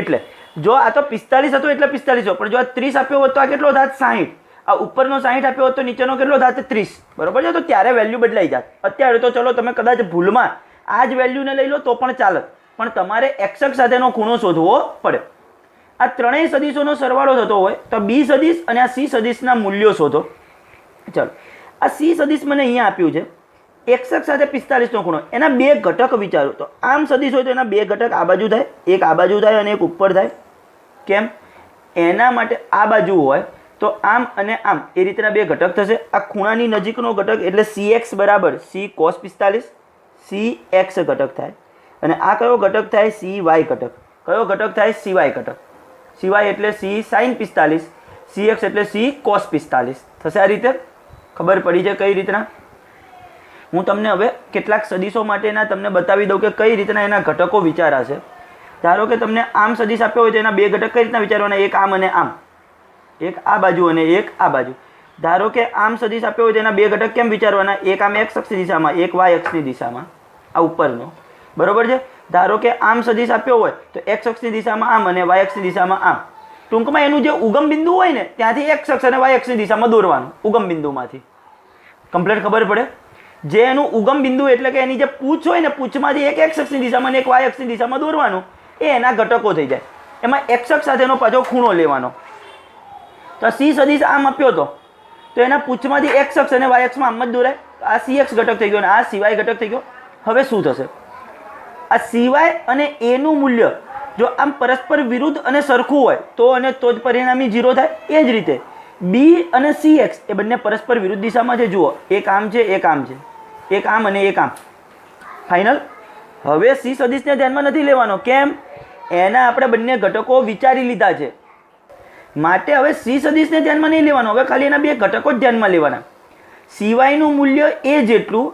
એટલે જો આ તો 45 હતો એટલે 45 હોય, પણ જો આ 30 આપ્યો હોત તો આ કેટલો થાત? 60. આ ઉપરનો 60 આપ્યો હોત તો નીચેનો કેટલો થાત? 30. બરોબર છે? તો ત્યારે વેલ્યુ બદલાઈ જાત. અત્યારે તો ચલો તમે કદાચ ભૂલમાં આ જ વેલ્યુને લઈ લો તો પણ ચાલત, પણ તમારે એક્સ અક્ષ સાથેનો ખૂણો શોધવો પડે. આ ત્રણેય સદિશોનો સરવાળો થતો હોય તો બી સદિશ અને આ સી સદિશના મૂલ્યો શોધો. ચલો, આ સી સદિશ મને અહીંયા આપ્યું છે, એક્સ અક્ષ સાથે 45નો ખૂણો, એના બે ઘટક વિચારો. તો આમ સદિશ હોય તો એના બે ઘટક આ બાજુ થાય, એક આ બાજુ થાય અને એક ઉપર થાય. કેમ? એના માટે આ બાજુ હોય તો આમ અને આમ એ રીતના બે ઘટક થશે. આ ખૂણાની નજીકનો ઘટક એટલે CX બરાબર C cos 45, CX ઘટક થાય. અને આ કયો ઘટક થાય? CY ઘટક. કયો ઘટક થાય? CY ઘટક. CY એટલે C sin 45, CX એટલે C cos 45 થશે. આ રીતે ખબર પડી છે કઈ રીતના? હું તમને હવે કેટલાક સદિશો માટેના તમને બતાવી દઉં કે કઈ રીતના એના ઘટકો વિચારાશે. ધારો કે તમને આમ સદિશ આપ્યો હોય તો એના બે ઘટક કઈ રીતના વિચારવાના? એક આમ અને આમ, એક આ બાજુ અને એક આ બાજુ. ધારો કે આમ સદિશ આપ્યો હોય તો એના બે ઘટક કેમ વિચારવાના? એક આમ એક્સ અક્ષની દિશામાં, એક વાય અક્ષની દિશામાં, આ ઉપરનો. બરોબર છે? ધારો કે આમ સદિશ આપ્યો હોય તો એક્સ અક્ષની દિશામાં આમ અને વાય અક્ષની દિશામાં આમ. ટૂંકમાં એનું જે ઉગમ બિંદુ હોય ને ત્યાંથી એક્સ અક્ષ અને વાય અક્ષની દિશામાં દોરવાનું. ઉગમ બિંદુમાંથી કમ્પ્લીટ ખબર પડે? જે એનું ઉગમ બિંદુ એટલે કે એની જે પૂંછ હોય ને પૂંછમાંથી એક એક્સ અક્ષની દિશામાં અને એક વાય અક્ષની દિશામાં દોરવાનું, એ એના ઘટકો થઈ જાય. એમાં એક્સ અક્ષ સાથેનો પાછો ખૂણો લેવાનો. તો સી સદીશ આમ આપ્યો હતો તો એના પૂંછમાંથી એક્સ અક્ષ અને વાય અક્ષમાં આમ જ દોરાય. આ સી એક્સ ઘટક થઈ ગયો અને આ સીવાય ઘટક થઈ ગયો. હવે શું થશે? આ સીવાય અને એનું મૂલ્ય જો આમ પરસ્પર વિરુદ્ધ અને સરખું હોય તો જ પરિણામી 0 થાય. એ જ રીતે બી અને સી એક્સ એ બંને પરસ્પર વિરુદ્ધ દિશામાં છે. જુઓ, એક આમ છે, એક આમ છે, એક આમ અને એક આમ. ફાઇનલ. હવે સી સદીશને ધ્યાનમાં નથી લેવાનો. કેમ? એના આપણે બંને ઘટકો વિચારી લીધા છે માટે હવે સી સદીશને ધ્યાનમાં નહીં લેવાનો. હવે ખાલી એના બે ઘટકો જ ધ્યાનમાં લેવાના. સીવાયનું મૂલ્ય એ જેટલું,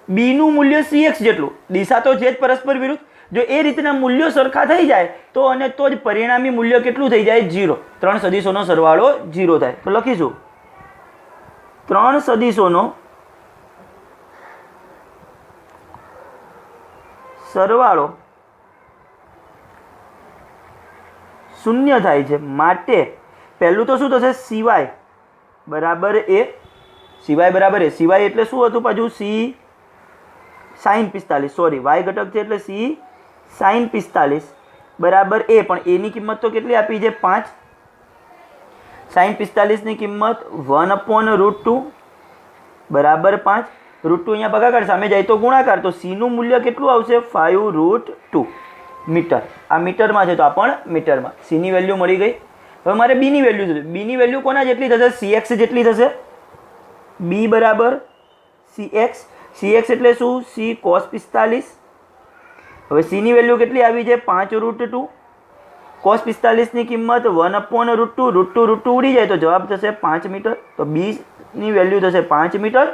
બીનું મૂલ્ય સી એક્સ જેટલું. દિશા તો છે જ પરસ્પર વિરુદ્ધ. જો એ રીતના મૂલ્યો સરખા થઈ જાય તો જ પરિણામી મૂલ્ય કેટલું થઈ જાય? 0. 3 સદીશોનો સરવાળો 0 થાય. તો લખીશું 3 સદીશોનો સરવાળો 0 થાય છે. માટે પહેલું તો શું થશે? સિવાય બરાબર એ. સિવાય બરાબર એ. સિવાય એટલે શું હતું પાછું? C sine 45. સોરી, વાય ઘટક છે એટલે સી સાઈન 45 બરાબર એ. પણ એની કિંમત તો કેટલી આપી છે? 5. સાઈન 45ની કિંમત 1/√2 બરાબર 5. √2 અહીંયા ભાગાકાર, સામે જાય તો ગુણાકાર. તો સીનું મૂલ્ય કેટલું આવશે? 5√2 મીટર. આ મીટરમાં છે તો આ પણ મીટરમાં. સીની વેલ્યુ મળી ગઈ. હવે મારે બીની વેલ્યુ થશે. બીની વેલ્યુ કોના જેટલી થશે? સી એક્સ જેટલી થશે. બી બરાબર સી એક્સ. સી એક્સ એટલે શું? C cos 45. હવે સીની વેલ્યુ કેટલી આવી છે? 5√2. કોસ 45ની કિંમત 1/√2. √2 ઉડી જાય તો જવાબ થશે 5 મીટર. તો બીની વેલ્યુ થશે 5 મીટર.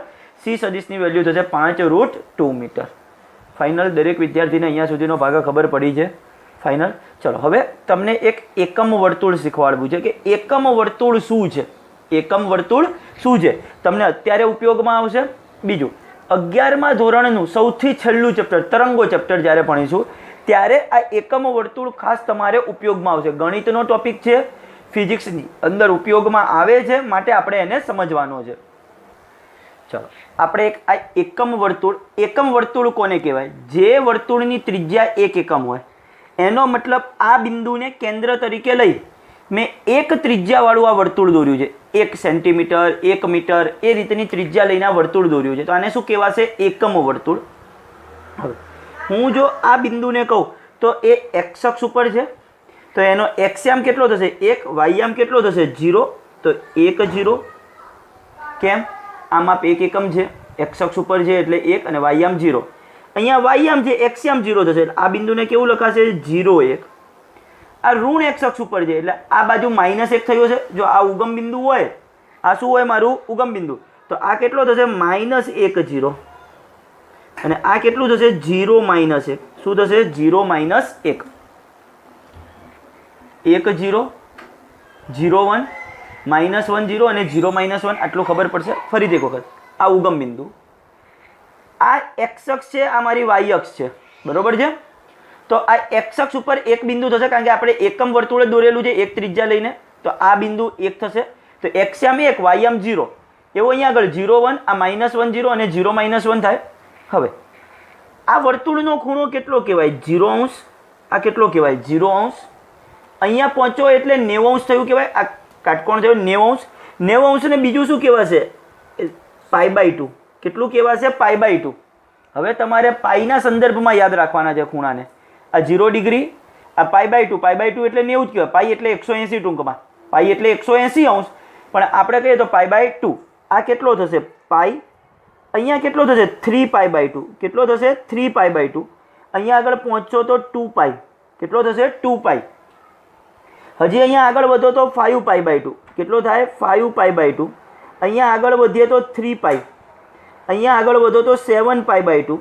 સી સદીશની વેલ્યુ થશે 5√2 મીટર. ફાઇનલ. દરેક વિદ્યાર્થીને અહીંયા સુધીનો ભાગ ખબર પડી છે. ફાઇનલ. ચલો હવે તમને એક એકમ વર્તુળ શીખવાડવું છે કે એકમ વર્તુળ શું છે. એકમ વર્તુળ શું છે તમને અત્યારે ઉપયોગમાં આવશે. બીજું, 11મા ધોરણનું સૌથી છેલ્લું ચેપ્ટર તરંગો ચેપ્ટર જ્યારે ભણીશું ત્યારે આ એકમ વર્તુળ ખાસ તમારે ઉપયોગમાં આવશે. ગણિતનો ટોપિક છે, ફિઝિક્સની અંદર ઉપયોગમાં આવે છે માટે આપણે એને સમજવાનો છે. ચલો આપણે આ એકમ વર્તુળ કોને કહેવાય? જે વર્તુળની ત્રિજ્યા 1 એકમ હોય. એનો મતલબ આ બિંદુને કેન્દ્ર તરીકે લઈ મેં એક ત્રિજ્યાવાળું આ વર્તુળ દોર્યું છે. 1 સેન્ટીમીટર, 1 મીટર એ રીતની ત્રિજ્યા લઈને આ વર્તુળ દોર્યું છે. તો આને શું કહેવાશે? એકમ વર્તુળ. હવે હું જો આ બિંદુને કહું તો એ એક્સ અક્ષ ઉપર છે તો એનો એક્સયામ કેટલો થશે? 1. વાયયામ કેટલો થશે? 0. તો 1 0. કેમ? આમ આપ 1 એકમ છે, એક્સ અક્ષ ઉપર છે એટલે 1 અને વાયયામ 0. અહીંયા વાયયામ છે, એક્સયામ 0 થશે. આ બિંદુને કેવું લખાશે? 0 1. આ ઋણ એક્સ અક્ષ ઉપર છે એટલે આ બાજુ -1 થયો છે. જો આ ઉગમ બિંદુ હોય, આ શું હોય? મારું ઉગમ બિંદુ. તો આ કેટલો થશે? -1 0. અને આ કેટલું થશે? 0 -1. શું થશે? 0 -1. 1 0 0 1 -1 0 અને 0 -1. આટલું ખબર પડશે. ફરીથી એક વખત, આ ઉગમ બિંદુ, આ એક્સ અક્ષ છે, આ મારી વાય અક્ષ છે. બરોબર છે? તો આ એક્સ અક્ષ ઉપર એક બિંદુ થશે કારણ કે આપણે એકમ વર્તુળ દોરેલું છે એક ત્રિજ્યા લઈને. તો આ બિંદુ 1 થશે. તો એક્સયામ 1 વાયયામ 0. એવું અહીંયા આગળ 0 1, આ -1 0 અને 0 -1 થાય. હવે આ વર્તુળનો ખૂણો કેટલો કહેવાય? 0 અંશ. આ કેટલો કહેવાય? 0 અંશ. અહીંયા પહોંચો એટલે 90 અંશ થયું કહેવાય. આ કાટકોણ થયો 90 અંશ. 90 અંશને બીજું શું કહેવાશે? π/2. કેટલું કહેવાશે? π/2. હવે તમારે પાઈના સંદર્ભમાં યાદ રાખવાના છે ખૂણાને. આ 0 ડિગ્રી, આ π/2. π/2 એટલે 90 જ કહેવાય. પાઈ એટલે 180 ટૂંકમાં. પાઈ એટલે 180 અંશ. પણ આપણે કહીએ તો π/2. આ કેટલો થશે? પાઈ. અહીંયા કેટલો થશે? 3π/2. કેટલો થશે? 3π/2. અહીંયા આગળ પહોંચો તો 2π. કેટલો થશે? 2π. હજી અહીંયા આગળ વધો તો 5π/2. કેટલો થાય? 5π/2. અહીંયા આગળ વધીએ તો 3π. અહીંયા આગળ વધો તો 7π/2.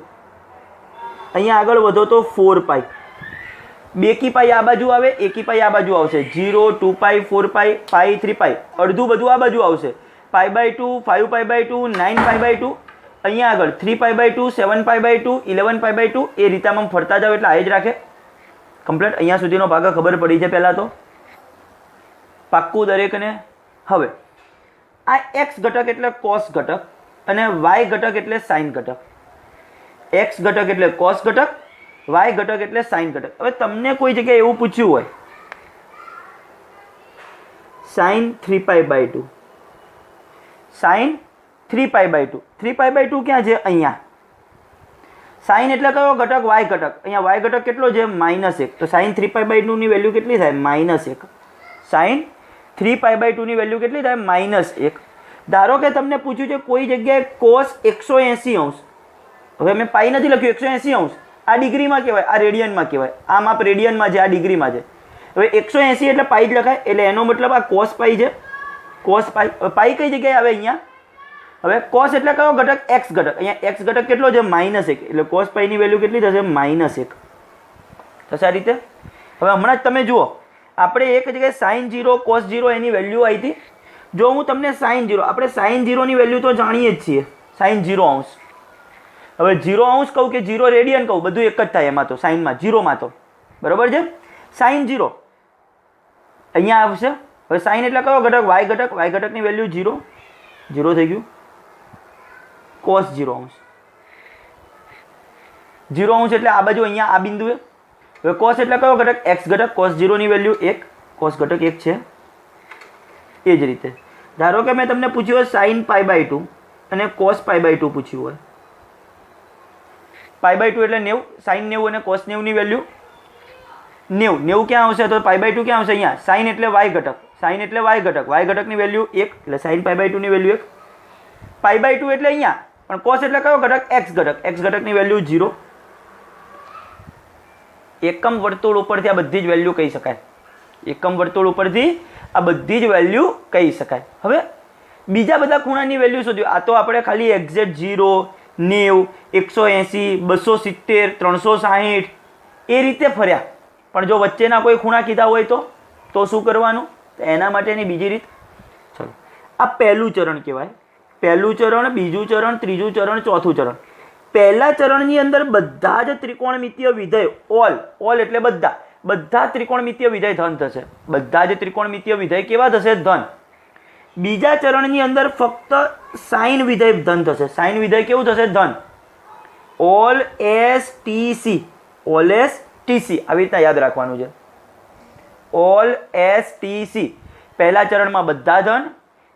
અહીંયા આગળ વધો તો 4π. બેકી પાઈ આ બાજુ આવે, એકી પાઈ આ બાજુ આવશે. 0 2π 4π પાઈ 3π. અડધું બધું આ બાજુ આવશે. π/2 5π/2 9π/2. અહીંયા આગળ 3π/2 7π/2 11π/2. એ રીતે આમ ફરતા જાવ એટલે આ જ રાખે. કમ્પ્લીટ. અહીંયા સુધીનો ભાગ ખબર પડી છે પહેલાં તો પાક્કું દરેકને. હવે આ એક્સ ઘટક એટલે કોસ ઘટક અને વાય ઘટક એટલે સાઇન ઘટક. એક્સ ઘટક એટલે કોસ ઘટક, વાય ઘટક એટલે સાઇન ઘટક. હવે તમને કોઈ જગ્યાએ એવું પૂછ્યું હોય સાઇન 3π/2 સાઇન 3π/2 3π/2 ક્યાં છે? અહીંયા. સાઇન એટલે કયો ઘટક? વાય ઘટક. અહીંયા વાય ઘટક કેટલો છે? -1. તો સાઇન 3π/2 ની વેલ્યુ કેટલી થાય? -1. સાઇન 3π/2 ની વેલ્યુ કેટલી થાય? -1. ધારો કે તમને પૂછ્યું છે કોઈ જગ્યાએ કોસ 180°. હવે મેં પાઈ નથી લખ્યું, 180°. આ ડિગ્રીમાં કહેવાય, આ રેડિયનમાં કહેવાય. આ માપ રેડિયનમાં છે, આ ડિગ્રીમાં છે. હવે 180 એટલે પાઈ જ લખાય, એટલે એનો મતલબ આ કોસ પાઈ છે. કોસ પાઈ. પાઈ કઈ જગ્યાએ આવે? અહીંયા. હવે કોસ એટલે કયો ઘટક? એક્સ ઘટક. અહીંયા એક્સ ઘટક કેટલો છે? -1. એટલે કોસ પાઈની વેલ્યુ કેટલી થશે? -1 થશે. આ રીતે હવે હમણાં જ તમે જુઓ, આપણે એક જગ્યાએ સાઇન 0 કોસ 0 એની વેલ્યુ આવી હતી. જો હું તમને સાઇન 0, આપણે સાઇન 0 ની વેલ્યુ તો જાણીએ જ છીએ, સાઇન 0°. હવે 0° કહું કે 0 રેડિયન કહું, બધું એક જ થાય એમાં તો, સાઇનમાં 0માં તો બરોબર છે. સાઇન 0 અહીંયા આવશે. હવે સાઇન એટલે કયો ઘટક? વાય ઘટક. વાય ઘટકની વેલ્યુ 0 0 થઈ ગયું. કોસ 0°. 0° એટલે આ બાજુ અહીંયા આ બિંદુએ. હવે કોસ એટલે કયો ઘટક? એક્સ ઘટક. કોસ 0 ની વેલ્યુ 1, કોસ ઘટક 1 છે. એ જ રીતે ધારો કે મેં તમને પૂછ્યું હોય સાઇન π/2 અને કોસ π/2 પૂછ્યું હોય. π/2 એટલે 90, સાઇન 90 અને કોસ 90 ની વેલ્યુ 90 ક્યાં આવશે? તો π/2 ક્યાં આવશે? અહીંયા. સાઇન એટલે વાય ઘટક. સાઇન એટલે વાય ઘટક. વાય ઘટકની વેલ્યુ 1, એટલે સાઇન π/2 ની વેલ્યુ 1. π/2 એટલે અહીંયા. પણ કોસ એટલે કયો ઘટક? એક્સ ઘટક. એક્સ ઘટકની વેલ્યુ 0. એકમ વર્તુળ ઉપરથી આ બધી જ વેલ્યુ કહી શકાય. એકમ વર્તુળ ઉપરથી આ બધી જ વેલ્યુ કહી શકાય. હવે બીજા બધા ખૂણાની વેલ્યુ શોધ્યું. આ તો આપણે ખાલી એક્ઝેક્ટ 0, 90, 180, 270, 360 એ રીતે ફર્યા. પણ જો વચ્ચેના કોઈ ખૂણા કીધા હોય તો શું કરવાનું? તો એના માટેની બીજી રીત. ચલો, આ પહેલું ચરણ કહેવાય. પહેલું ચરણ, બીજું ચરણ, ત્રીજું ચરણ, ચોથું ચરણ. પહેલા ચરણની અંદર બધા જ ત્રિકોણમિતીય વિધેય, ઓલ એટલે બધા ત્રિકોણમિતીય વિધેય ધન થશે. બધા જ ત્રિકોણમિતીય વિધેય કેવા થશે? ધન. બીજા ચરણની અંદર ફક્ત સાઇન વિધેય ધન થશે. સાઇન વિધેય કેવું થશે? ધન. All S T C. All S T C આવી રીતના યાદ રાખવાનું છે. All S T C. પહેલા ચરણમાં બધા ધન,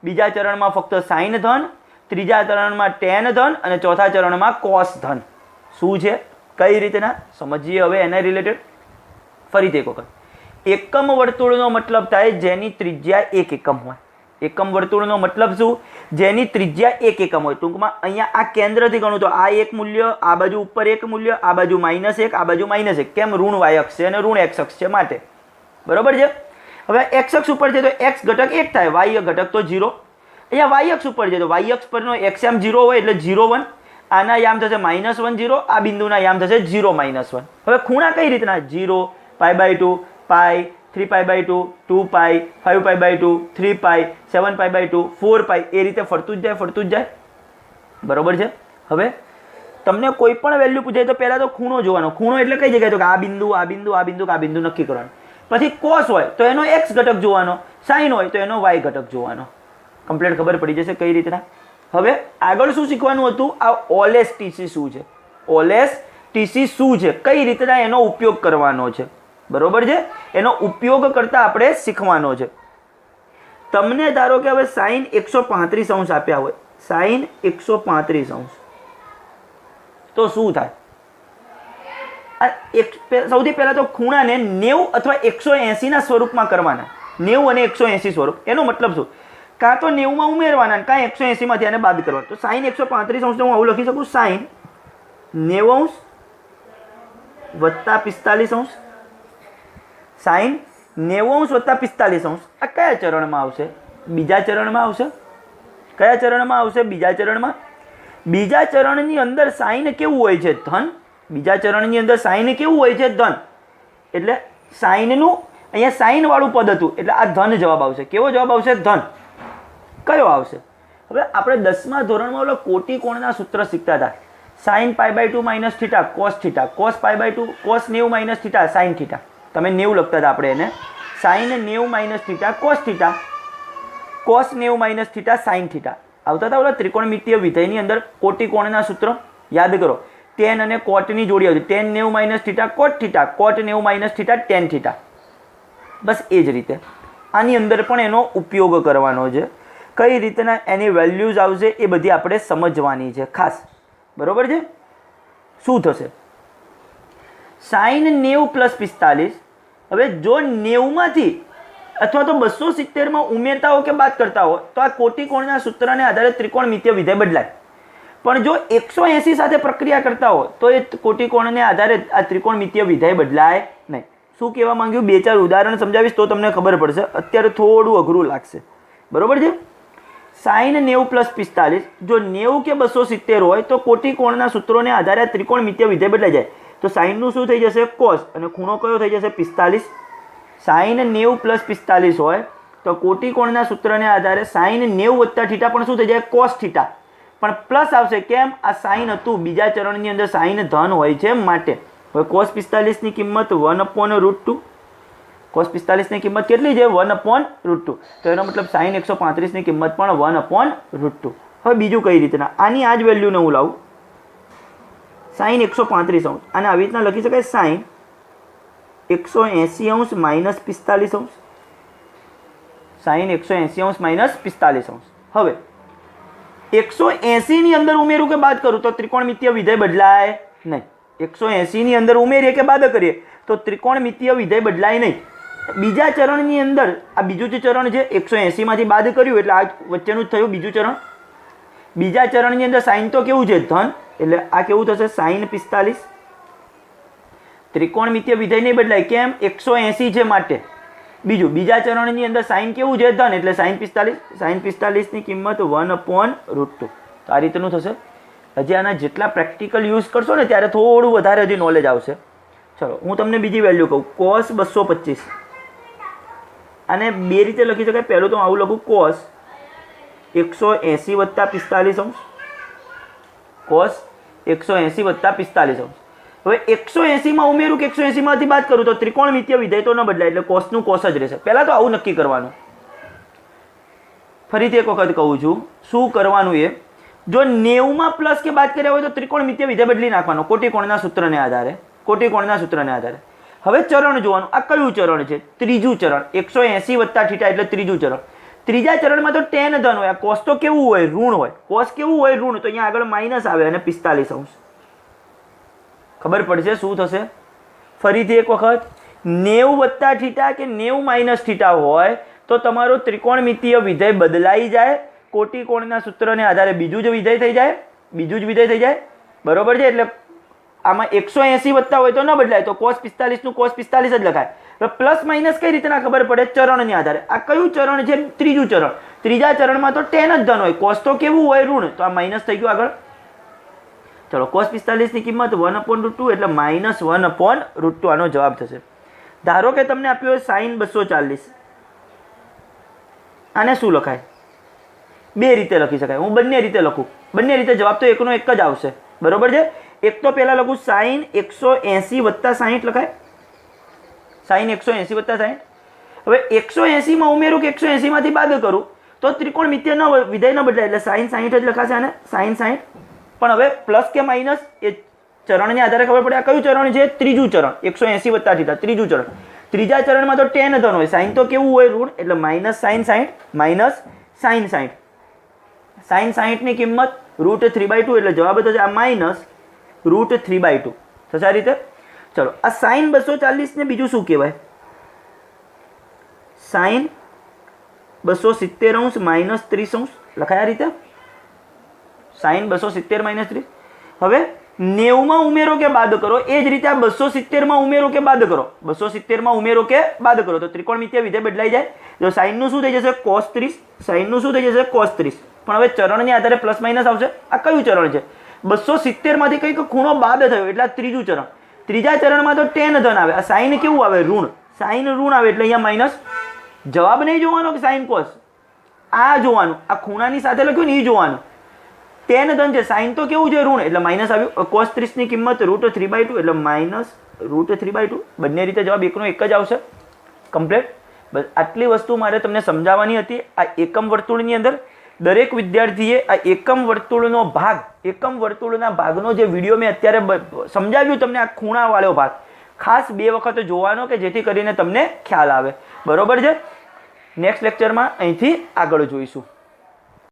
બીજા ચરણમાં ફક્ત સાઇન ધન, ત્રીજા ચરણમાં ટેન ધન અને ચોથા ચરણમાં કોસ ધન. શું છે? કઈ રીતના સમજીએ હવે એના રિલેટેડ. ફરીથી એક વખત. એકમ વર્તુળનો મતલબ થાય જેની ત્રિજ્યા 1 એકમ હોય. એકમ વર્તુળનો મતલબ શું? જેની ત્રિજ્યા 1 એકમ હોય. ટૂંકમાં અહીંયા આ કેન્દ્રથી ગણું તો આ એક મૂલ્ય, આ બાજુ ઉપર એક મૂલ્ય, આ બાજુ -1, આ બાજુ -1. કેમ? ઋણ વાય અક્ષ છે અને ઋણ એક્સ અક્ષ છે માટે. બરોબર છે. હવે એક્સ અક્ષ ઉપર છે તો એક્સ ઘટક 1 થાય, વાય ઘટક તો 0. અહીંયા વાય અક્ષ ઉપર છે તો વાય અક્ષ પરનો એક્સ યામ 0 હોય એટલે 0, 1. આના યામ થશે -1, 0. આ બિંદુના યામ થશે 0, -1. હવે ખૂણા કઈ રીતના? 0, π/2, પાઈ, 3π/2, 2π, 5π/2, 3π, 7π/2, 4π એ રીતે ફરતું જ જાય. બરોબર છે. હવે તમને કોઈ પણ વેલ્યુ પૂછાય તો પહેલા તો ખૂણો જોવાનો. ખૂણો એટલે કઈ જગ્યાએ? તો કે આ બિંદુ, આ બિંદુ, આ બિંદુ, આ બિંદુ નક્કી કરવાનું. પછી કોસ હોય તો એનો એક્સ ઘટક જોવાનો, સાઇન હોય તો એનો વાય ઘટક જોવાનો. કમ્પ્લીટ ખબર પડી જશે કઈ રીતના. હવે આગળ શું શીખવાનું હતું? આ ઓલેસ ટીસી શું છે? ઓલેસ ટીસી શું છે? કઈ રીતના એનો ઉપયોગ કરવાનો છે? બરોબર છે. એનો ઉપયોગ કરતા આપણે શીખવાનો છે. તમને ધારો કે હવે સાઇન 135° આપ્યા હોય, સાઇન 135°, તો શું થાય? સૌથી પહેલા તો ખૂણાને 90 અથવા 180 ના સ્વરૂપમાં કરવાના. 90 અને 180 સ્વરૂપ. એનો મતલબ શું? કાં તો 90માં ઉમેરવાના, કાં 180 માંથી આને બાદ કરવાના. તો સાઇન 135° હું આવું લખી શકું, સાઇન 90° વત્તા 45°. સાઇન 90° વત્તા 45°. આ કયા ચરણમાં આવશે? બીજા ચરણમાં આવશે. કયા ચરણમાં આવશે? બીજા ચરણમાં. બીજા ચરણની અંદર સાઇન કેવું હોય છે? ધન. બીજા ચરણની અંદર સાઇન કેવું હોય છે? ધન. એટલે સાઇનનું અહીંયા સાઇન વાળું પદ હતું એટલે આ ધન જવાબ આવશે. કેવો જવાબ આવશે? ધન. કયો આવશે? હવે આપણે 10મા ધોરણમાં ઓલો કોટિકોણના સૂત્ર શીખતા હતા. Sine π/2 minus theta cos theta, cos π/2 cos 90 minus theta sine theta. તમે 90 લખતા હતા આપણે એને. Sine 90 minus theta cos theta, cos 90 minus theta sine theta. આવતા હતા ઓલા ત્રિકોણમિતીય વિધેયની અંદર કોટિકોણના સૂત્ર યાદ કરો. ટેન અને કોટની જોડી આવતી. Tan 90 minus theta cot theta, cot 90 minus theta tan theta. બસ એ જ રીતે આની અંદર પણ એનો ઉપયોગ કરવાનો છે. કઈ રીતના એની વેલ્યુઝ આવશે એ બધી આપણે સમજવાની છે ખાસ. બરોબર છે. શું થશે? sin 90 + 45. હવે જો 90માંથી અથવા તો 270માં ઉમેરતા હો કે બાદ કરતા હો તો આ કોટિકોણના સૂત્રને આધારે ત્રિકોણમિતીય વિધેય બદલાય. પણ જો 180 સાથે પ્રક્રિયા કરતા હો તો એ કોટિકોણને આધારે આ ત્રિકોણમિતીય વિધેય બદલાય નહીં. શું કહેવા માંગ્યું? 2-4 ઉદાહરણ સમજાવીશ તો તમને ખબર પડશે. અત્યારે થોડું અઘરું લાગશે. બરોબર છે. sin 90 + 45. જો 90 કે 270 હોય તો કોટિકોણના સૂત્રોને આધારે આ ત્રિકોણમિતીય વિધેય બદલાઈ જાય. તો sin નું શું થઈ જશે? cos. અને ખૂણો કયો થઈ જશે? 45. sin 90 + 45 હોય તો કોટિકોણના સૂત્રને આધારે sin 90 + θ પણ શું થઈ જાય? cos θ. પણ પ્લસ આવશે. કેમ? આ sin હતું, બીજા ચરણની અંદર sin ધન હોય છે માટે. હવે cos 45 ની કિંમત 1/√2. cos 45 ની કિંમત કેટલી છે? 1/√2. તો એનો મતલબ sin 135 ની કિંમત પણ 1/√2. હવે બીજું કઈ રીતના આની આ જ વેલ્યુને હું લાવું. sin 135 અંશ અને આવી રીતના લખી શકાય sin 180 અંશ - 45 અંશ. sin 180 અંશ - 45 અંશ. હવે 180 ની અંદર ઉમેરું કે બાદ કરું તો ત્રિકોણમિતીય વિધેય બદલાય નહીં. 180 ની અંદર ઉમેરીએ કે બાદ કરીએ તો ત્રિકોણમિતીય વિધેય બદલાય નહીં. બીજા ચરણની અંદર આ બીજું જે ચરણ છે 180 માંથી બાદ કર્યું એટલે આ વચ્ચેનું જ થયું બીજું ચરણ. બીજા ચરણની અંદર સાઇન તો કેવું છે? ધન. એટલે આ કેવું થશે? sin 45. ત્રિકોણમિતીય વિધેય નહીં બદલાય. કેમ? 180 છે માટે. બીજું બીજા ચરણની અંદર સાઇન કેવું છે? ધન. એટલે sin 45. sin 45 ની કિંમત 1/√2. તો આ રીતનું થશે. હજી આના જેટલા પ્રેક્ટિકલ યુઝ કરશો ને ત્યારે થોડું વધારે હજી નોલેજ આવશે. ચલો હું તમને બીજી વેલ્યુ કહું. cos 225. આને બે રીતે લખી શકાય. પહેલું તો આવું લખું cos 180 + 45 અંશ. cos 180 + 45 અંશ. હવે 180 માં ઉમેરું કે 180 માંથી બાદ કરું તો ત્રિકોણમિતીય વિધેય તો ન બદલાય. એટલે cos નું cos જ રહેશે. પહેલા તો આવું નક્કી કરવાનું. ફરીથી એક વખત કહું છું શું કરવાનું એ. જો 90 માં પ્લસ કે બાદ કર્યા હોય તો ત્રિકોણમિતીય વિધેય બદલી નાખવાનો કોટિકોણના સૂત્રને આધારે. કોટિકોણના સૂત્રને આધારે. હવે ચરણ જોવાનું. આ કયું ચરણ છે? ત્રીજું ચરણ. 180 + θ એટલે ત્રીજું ચરણ. ત્રીજા ચરણમાં તો tan ધન હોય. આ cos તો કેવું હોય? ઋણ હોય. cos કેવું હોય? ઋણ. તો અહીંયા આગળ માઇનસ આવે અને 45 અંશ. ખબર પડશે શું થશે? ફરીથી એક વખત 90 + θ કે 90 - θ હોય તો તમારું ત્રિકોણમિતીય વિધેય બદલાઈ જાય. કોટિકોણના સૂત્રને આધારે બીજું જ વિધેય થઈ જાય. બીજું જ વિધેય થઈ જાય. બરોબર છે. એટલે આમાં 180 વધતા હોય તો ન બદલાય. તો cos 45 નું cos 45 જ લખાય. હવે પ્લસ માઇનસ કઈ રીતના ખબર પડે? ચરણની આધારે. આ કયું ચરણ છે? ત્રીજું ચરણ. ત્રીજા ચરણમાં તો tan જ ધન હોય. cos તો કેવું હોય? ઋણ. તો આ માઇનસ થઈ ગયું આગળ. ચલો cos 45 ની કિંમત 1/√2 એટલે -1/√2 આનો જવાબ થશે. ધારો કે તમને આપ્યો હોય sin 240. આને શું લખાય? બે રીતે લખી શકાય. હું બંને રીતે લખું. બંને રીતે જવાબ તો એકનો એક જ આવશે. બરોબર છે. એક તો પહેલા લખું sin 180 + 60 લખાય. sin 180 + 60. હવે 180 માં ઉમેરું કે 180 માંથી બાદ કરું તો ત્રિકોણમિતીય વિધેય ન બદલાય. એટલે sin 60 જ લખાશે આને. sin 60. પણ હવે પ્લસ કે માઇનસ એ ચરણને આધારે ખબર પડે. આ કયું ચરણ છે? ત્રીજું ચરણ. 180 + θ ત્રીજું ચરણ. ત્રીજા ચરણમાં તો tan ધન હોય. સાઇન તો કેવું હોય? ઋણ. એટલે -sin 60 -sin 60. sin 60 ની કિંમત √3/2 એટલે જવાબ થશે આ -√3/2 થશે આ રીતે. ચલો આ sin 240 ને બીજું શું કહેવાય? sin 270 અંશ -30 અંશ લખાય આ રીતે. sin 270 -30. હવે 90 માં ઉમેરો કે બાદ કરો એ જ રીતે આ 270 માં ઉમેરો કે બાદ કરો. 270 માં ઉમેરો કે બાદ કરો તો ત્રિકોણમિતીય વિધેય બદલાઈ જાય. જો sin નું શું થઈ જશે? cos 30. sin નું શું થઈ જશે? cos 30. પણ હવે ચરણની આધારે પ્લસ માઇનસ આવશે. આ કયું ચરણ છે? 270 માંથી કંઈક ખૂણો બાદ થયો એટલે આ ત્રીજું ચરણ. ત્રીજા ચરણમાં તો tan ધન આવે. આ sin કેવું આવે? ઋણ. sin ઋણ આવે એટલે અહીંયા માઇનસ. જવાબ નહીં જોવાનો કે sin cos. આ જોવાનું. આ ખૂણાની સાથે લખ્યું ને એ જોવાનું. tan ધન છે. sin તો કેવું છે? ઋણ. એટલે માઇનસ આવ્યું. cos 30 ની કિંમત √3/2 એટલે -√3/2. બંને રીતે જવાબ એકનો એક જ આવશે. કમ્પ્લીટ. બસ આટલી વસ્તુ મારે તમને સમજાવવાની હતી. આ એકમ વર્તુળની અંદર દરેક વિદ્યાર્થીએ આ એકમ વર્તુળનો ભાગ, એકમ વર્તુળના ભાગનો જે વિડીયો મેં અત્યારે સમજાવ્યું તમને, આ ખૂણાવાળો ભાગ ખાસ 2 વખત જોવાનો કે જેથી કરીને તમને ખ્યાલ આવે. બરોબર છે. નેક્સ્ટ લેક્ચરમાં અહીંથી આગળ જોઈશું.